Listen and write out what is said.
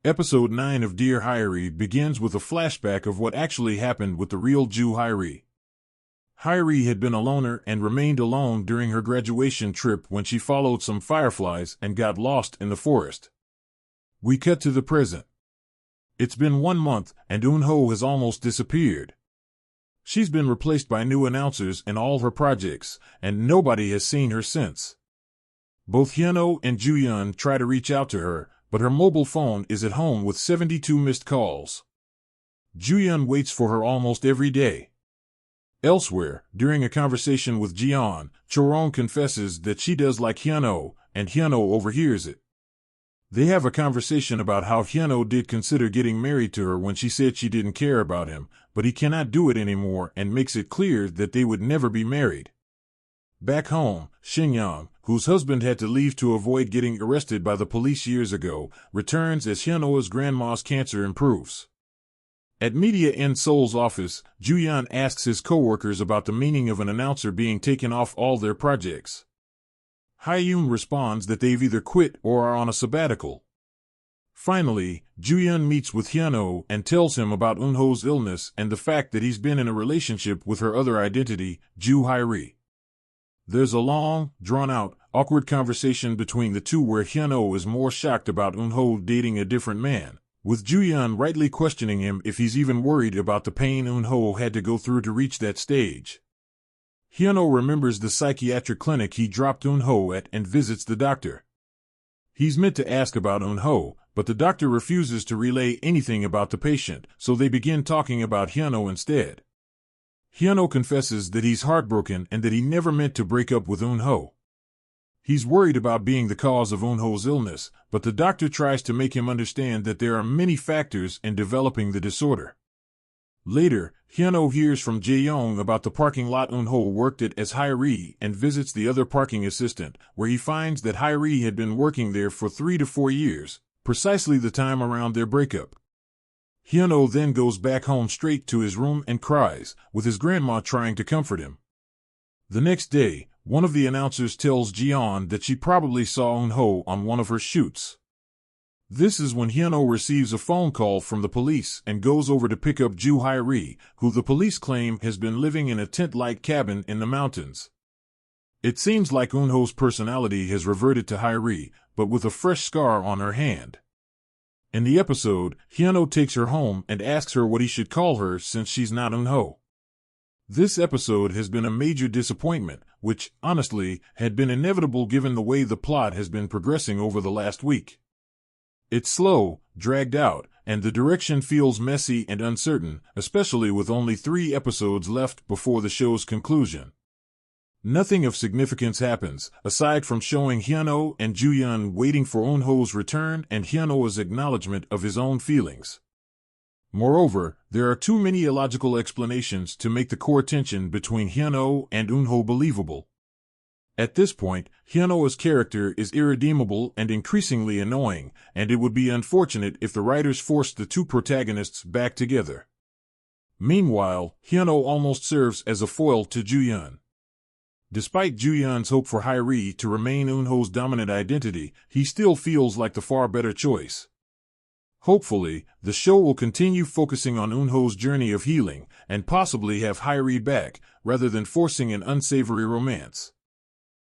Episode 9 of Dear Hyeri begins with a flashback of what actually happened with the real Jew Hyeri. Hyeri had been a loner and remained alone during her graduation trip when she followed some fireflies and got lost in the forest. We cut to the present. It's been 1 month and Eun-ho has almost disappeared. She's been replaced by new announcers in all her projects, and nobody has seen her since. Both Hyun-ho and Ju-yeon try to reach out to her, but her mobile phone is at home with 72 missed calls. Ju-yeon waits for her almost every day. Elsewhere, during a conversation with Jeon, Choron confesses that she does like Hyun-ho, and Hyun-ho overhears it. They have a conversation about how Hyun-ho did consider getting married to her when she said she didn't care about him, but he cannot do it anymore and makes it clear that they would never be married. Back home, Shin-young, whose husband had to leave to avoid getting arrested by the police years ago, returns as Hyun-ho's grandma's cancer improves. At Media in Seoul's office, Ju-yeon asks his co-workers about the meaning of an announcer being taken off all their projects. Hyun responds that they've either quit or are on a sabbatical. Finally, Ju-yeon meets with Hyun-ho and tells him about Eun-ho's illness and the fact that he's been in a relationship with her other identity, Ju Hyeri. There's a long, drawn-out, awkward conversation between the two where Hyun-ho is more shocked about Eun-ho dating a different man, with Ju-yeon rightly questioning him if he's even worried about the pain Eun-ho had to go through to reach that stage. Hyun-ho remembers the psychiatric clinic he dropped Eun-ho at and visits the doctor. He's meant to ask about Eun-ho, but the doctor refuses to relay anything about the patient, so they begin talking about Hyun-ho instead. Hyun-ho confesses that he's heartbroken and that he never meant to break up with Eun-ho. He's worried about being the cause of Eun-ho's illness, but the doctor tries to make him understand that there are many factors in developing the disorder. Later, Hyun-ho hears from Jae-young about the parking lot Eun-ho worked at as Hyeri and visits the other parking assistant, where he finds that Hyeri had been working there for 3 to 4 years, precisely the time around their breakup. Hyun-ho then goes back home straight to his room and cries, with his grandma trying to comfort him. The next day, one of the announcers tells Jeon that she probably saw Eun-ho on one of her shoots. This is when Hyun-ho receives a phone call from the police and goes over to pick up Ju Hyeri, who the police claim has been living in a tent-like cabin in the mountains. It seems like Eun-ho's personality has reverted to Hyeri, but with a fresh scar on her hand. In the episode, Hyun-ho takes her home and asks her what he should call her since she's not Eun-ho. This episode has been a major disappointment, which, honestly, had been inevitable given the way the plot has been progressing over the last week. It's slow, dragged out, and the direction feels messy and uncertain, especially with only 3 episodes left before the show's conclusion. Nothing of significance happens, aside from showing Hyun-ho and Ju-yeon waiting for Eun-ho's return and Hyun-ho's acknowledgement of his own feelings. Moreover, there are too many illogical explanations to make the core tension between Hyun-ho and Eun-ho believable. At this point, Hyun-ho's character is irredeemable and increasingly annoying, and it would be unfortunate if the writers forced the two protagonists back together. Meanwhile, Hyun-ho almost serves as a foil to Ju-yeon. Despite Ju-yeon's hope for Hyeri to remain Eun-ho's dominant identity, he still feels like the far better choice. Hopefully, the show will continue focusing on Eun-ho's journey of healing, and possibly have Hyeri back, rather than forcing an unsavory romance.